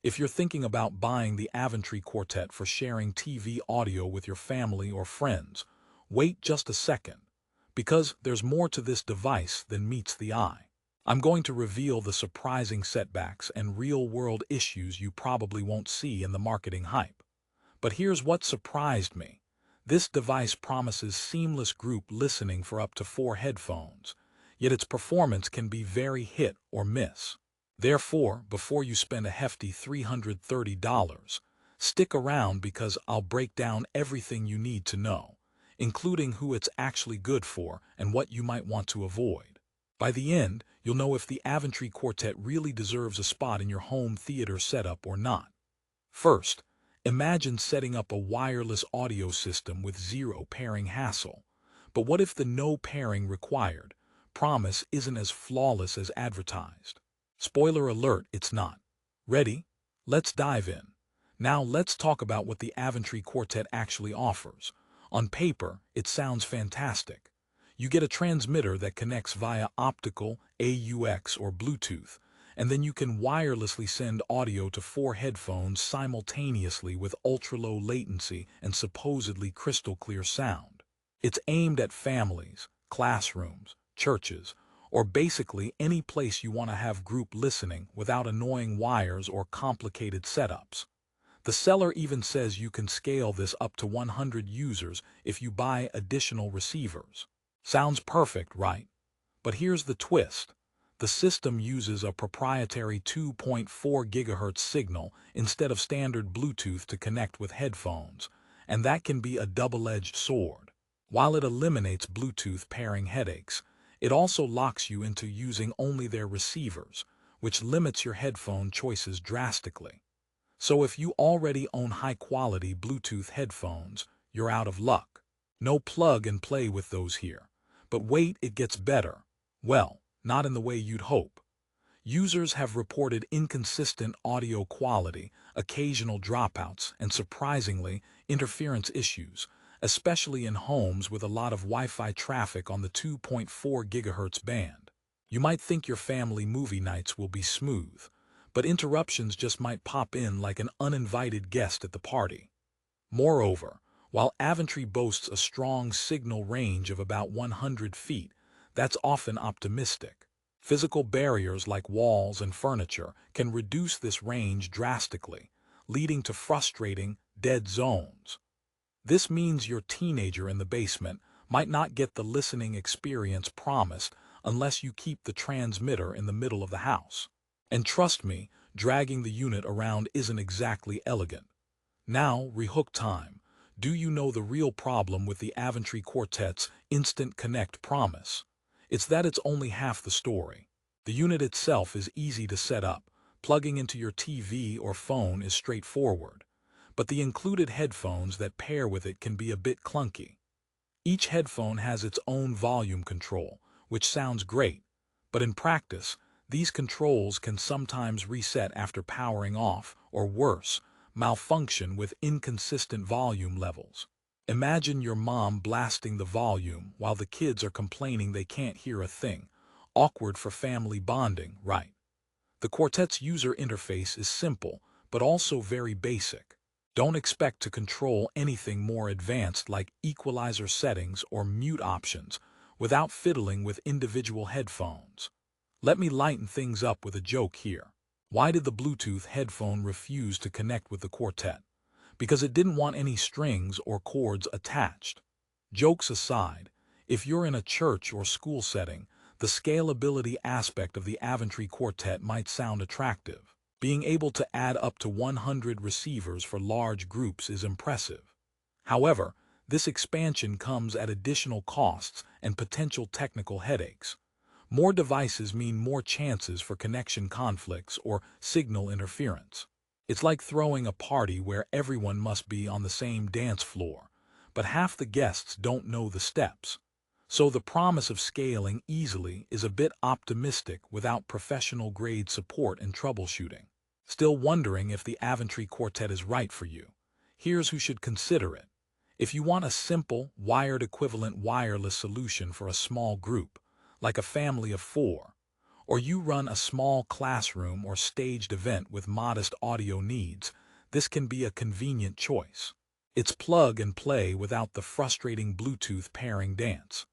If you're thinking about buying the Avantree Quartet for sharing TV audio with your family or friends, wait just a second, because there's more to this device than meets the eye. I'm going to reveal the surprising setbacks and real-world issues you probably won't see in the marketing hype. But here's what surprised me. This device promises seamless group listening for up to 4 headphones, yet its performance can be very hit or miss. Therefore, before you spend a hefty $330, stick around because I'll break down everything you need to know, including who it's actually good for and what you might want to avoid. By the end, you'll know if the Avantree Quartet really deserves a spot in your home theater setup or not. First, imagine setting up a wireless audio system with zero pairing hassle. But what if the no pairing required promise isn't as flawless as advertised? Spoiler alert, it's not. Ready? Let's dive in. Now let's talk about what the Avantree Quartet actually offers. On paper, it sounds fantastic. You get a transmitter that connects via optical, AUX, or Bluetooth, and then you can wirelessly send audio to 4 headphones simultaneously with ultra-low latency and supposedly crystal-clear sound. It's aimed at families, classrooms, churches, or basically any place you want to have group listening without annoying wires or complicated setups. The seller even says you can scale this up to 100 users if you buy additional receivers. Sounds perfect, right? But here's the twist. The system uses a proprietary 2.4 GHz signal instead of standard Bluetooth to connect with headphones, and that can be a double-edged sword. While it eliminates Bluetooth pairing headaches, it also locks you into using only their receivers, which limits your headphone choices drastically. So if you already own high-quality Bluetooth headphones, you're out of luck. No plug and play with those here. But wait, it gets better. Well, not in the way you'd hope. Users have reported inconsistent audio quality, occasional dropouts, and surprisingly, interference issues, especially in homes with a lot of Wi-Fi traffic on the 2.4 GHz band. You might think your family movie nights will be smooth, but interruptions just might pop in like an uninvited guest at the party. Moreover, while Avantree boasts a strong signal range of about 100 feet, that's often optimistic. Physical barriers like walls and furniture can reduce this range drastically, leading to frustrating, dead zones. This means your teenager in the basement might not get the listening experience promised unless you keep the transmitter in the middle of the house. And trust me, dragging the unit around isn't exactly elegant. Now, rehook time. Do you know the real problem with the Avantree Quartet's Instant Connect promise? It's that it's only half the story. The unit itself is easy to set up. Plugging into your TV or phone is straightforward. But the included headphones that pair with it can be a bit clunky. Each headphone has its own volume control, which sounds great, but in practice, these controls can sometimes reset after powering off, or worse, malfunction with inconsistent volume levels. Imagine your mom blasting the volume while the kids are complaining they can't hear a thing. Awkward for family bonding, right? The Quartet's user interface is simple, but also very basic. Don't expect to control anything more advanced like equalizer settings or mute options without fiddling with individual headphones. Let me lighten things up with a joke here. Why did the Bluetooth headphone refuse to connect with the Quartet? Because it didn't want any strings or cords attached. Jokes aside, if you're in a church or school setting, the scalability aspect of the Avantree Quartet might sound attractive. Being able to add up to 100 receivers for large groups is impressive. However, this expansion comes at additional costs and potential technical headaches. More devices mean more chances for connection conflicts or signal interference. It's like throwing a party where everyone must be on the same dance floor, but half the guests don't know the steps. So the promise of scaling easily is a bit optimistic without professional-grade support and troubleshooting. Still wondering if the Avantree Quartet is right for you? Here's who should consider it. If you want a simple, wired-equivalent wireless solution for a small group, like a family of 4, or you run a small classroom or staged event with modest audio needs, this can be a convenient choice. It's plug and play without the frustrating Bluetooth pairing dance.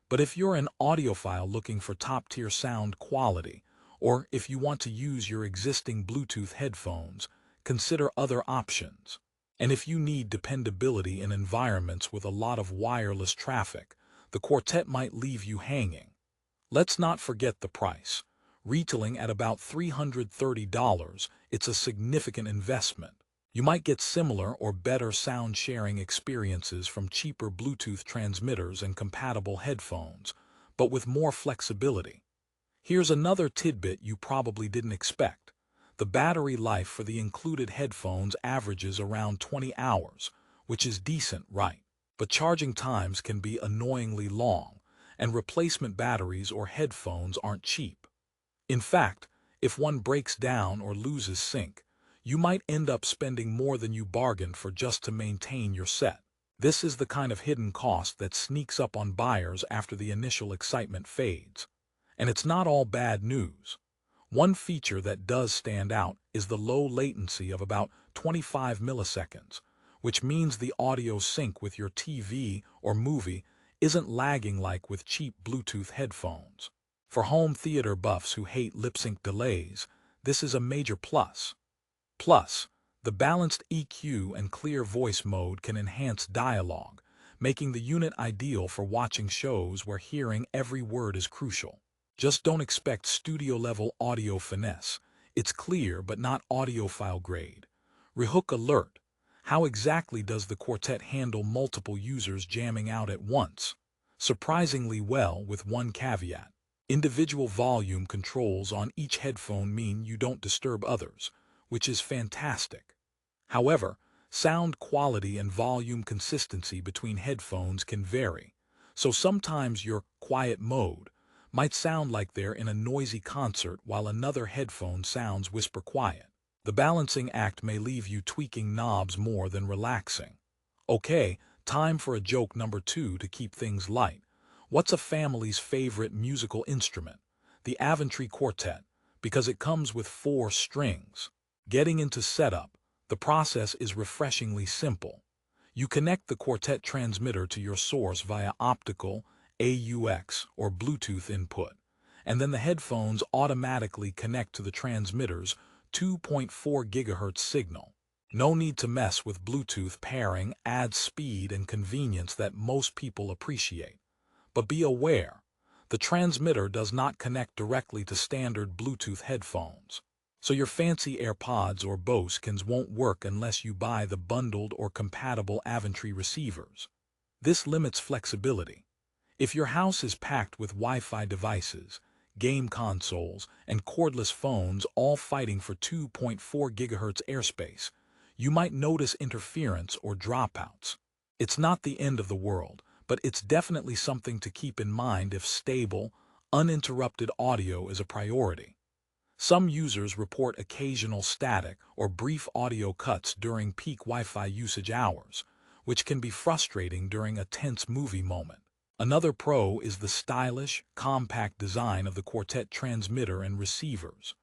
But if you're an audiophile looking for top-tier sound quality, or if you want to use your existing Bluetooth headphones, consider other options. And if you need dependability in environments with a lot of wireless traffic, the Quartet might leave you hanging. Let's not forget the price. Retailing at about $330, it's a significant investment. You might get similar or better sound sharing experiences from cheaper Bluetooth transmitters and compatible headphones, but with more flexibility. Here's another tidbit you probably didn't expect. The battery life for the included headphones averages around 20 hours, which is decent, right? But charging times can be annoyingly long, and replacement batteries or headphones aren't cheap. In fact, if one breaks down or loses sync, you might end up spending more than you bargained for just to maintain your set. This is the kind of hidden cost that sneaks up on buyers after the initial excitement fades. And it's not all bad news. One feature that does stand out is the low latency of about 25 milliseconds, which means the audio sync with your TV or movie isn't lagging like with cheap Bluetooth headphones. For home theater buffs who hate lip-sync delays, this is a major plus. Plus, the balanced EQ and clear voice mode can enhance dialogue, making the unit ideal for watching shows where hearing every word is crucial. Just don't expect studio-level audio finesse. It's clear but not audiophile grade. Rehook alert. How exactly does the Quartet handle multiple users jamming out at once? Surprisingly well, with one caveat. Individual volume controls on each headphone mean you don't disturb others, which is fantastic. However, sound quality and volume consistency between headphones can vary, so sometimes your quiet mode might sound like they're in a noisy concert while another headphone sounds whisper quiet. The balancing act may leave you tweaking knobs more than relaxing. Okay, time for a joke number 2 to keep things light. What's a family's favorite musical instrument? The Avantree Quartet, because it comes with 4 strings. Getting into setup, the process is refreshingly simple. You connect the Quartet transmitter to your source via optical, AUX, or Bluetooth input, and then the headphones automatically connect to the transmitter's 2.4 GHz signal. No need to mess with Bluetooth pairing, adds speed and convenience that most people appreciate. But be aware, the transmitter does not connect directly to standard Bluetooth headphones. So your fancy AirPods or Bose won't work unless you buy the bundled or compatible Avantree receivers. This limits flexibility. If your house is packed with Wi-Fi devices, game consoles, and cordless phones all fighting for 2.4 GHz airspace, you might notice interference or dropouts. It's not the end of the world, but it's definitely something to keep in mind if stable, uninterrupted audio is a priority. Some users report occasional static or brief audio cuts during peak Wi-Fi usage hours, which can be frustrating during a tense movie moment. Another pro is the stylish, compact design of the Quartet transmitter and receivers.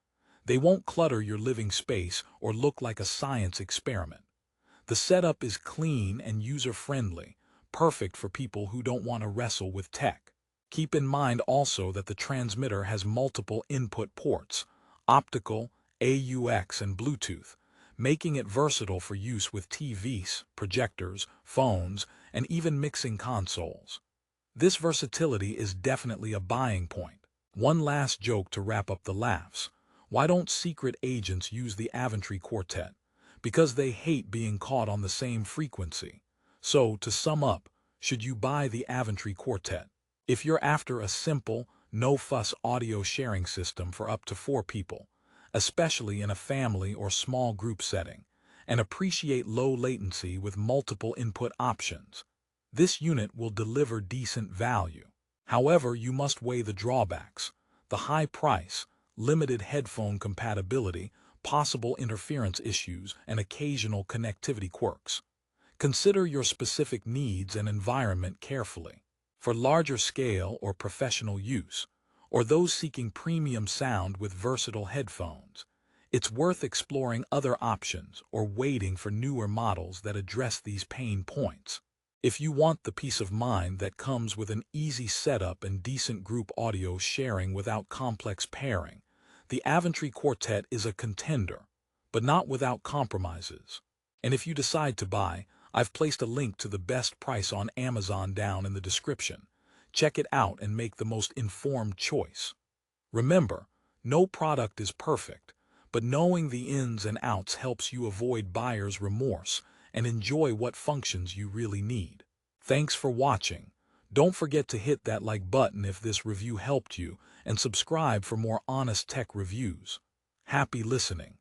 They won't clutter your living space or look like a science experiment. The setup is clean and user-friendly, perfect for people who don't want to wrestle with tech. Keep in mind also that the transmitter has multiple input ports, optical, AUX, and Bluetooth, making it versatile for use with TVs, projectors, phones, and even mixing consoles. This versatility is definitely a buying point. One last joke to wrap up the laughs. Why don't secret agents use the Avantree Quartet? Because they hate being caught on the same frequency. So, to sum up, should you buy the Avantree Quartet? If you're after a simple, no-fuss audio sharing system for up to 4 people, especially in a family or small group setting, and appreciate low latency with multiple input options, this unit will deliver decent value. However, you must weigh the drawbacks: the high price, limited headphone compatibility, possible interference issues, and occasional connectivity quirks. Consider your specific needs and environment carefully. For larger scale or professional use, or those seeking premium sound with versatile headphones. It's worth exploring other options or waiting for newer models that address these pain points. If you want the peace of mind that comes with an easy setup and decent group audio sharing without complex pairing, the Avantree Quartet is a contender, but not without compromises. And if you decide to buy, I've placed a link to the best price on Amazon down in the description. Check it out and make the most informed choice. Remember, no product is perfect, but knowing the ins and outs helps you avoid buyer's remorse and enjoy what functions you really need. Thanks for watching. Don't forget to hit that like button if this review helped you and subscribe for more honest tech reviews. Happy listening.